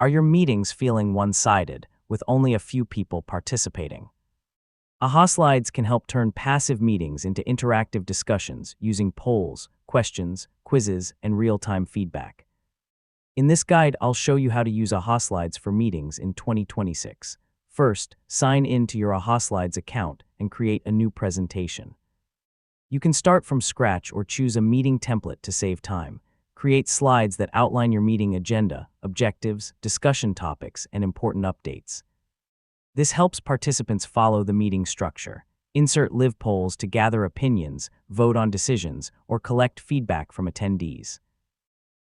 Are your meetings feeling one-sided, with only a few people participating? AhaSlides can help turn passive meetings into interactive discussions using polls, questions, quizzes, and real-time feedback. In this guide, I'll show you how to use AhaSlides for meetings in 2026. First, sign in to your AhaSlides account and create a new presentation. You can start from scratch or choose a meeting template to save time. Create slides that outline your meeting agenda, objectives, discussion topics, and important updates. This helps participants follow the meeting structure. Insert live polls to gather opinions, vote on decisions, or collect feedback from attendees.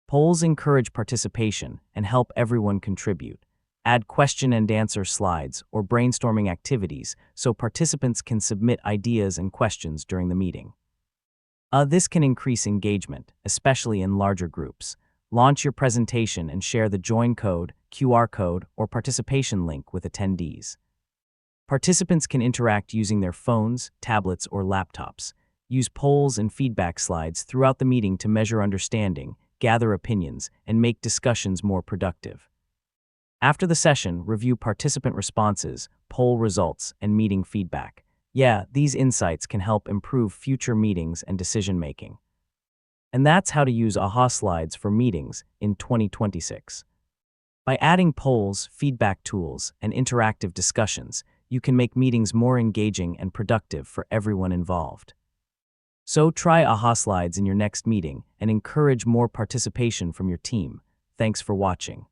Polls encourage participation and help everyone contribute. Add question and answer slides or brainstorming activities so participants can submit ideas and questions during the meeting. This can increase engagement, especially in larger groups. Launch your presentation and share the join code, QR code, or participation link with attendees. Participants can interact using their phones, tablets, or laptops. Use polls and feedback slides throughout the meeting to measure understanding, gather opinions, and make discussions more productive. After the session, review participant responses, poll results, and meeting feedback. These insights can help improve future meetings and decision-making. And that's how to use AhaSlides for meetings in 2026. By adding polls, feedback tools, and interactive discussions, you can make meetings more engaging and productive for everyone involved. So try AhaSlides in your next meeting and encourage more participation from your team. Thanks for watching.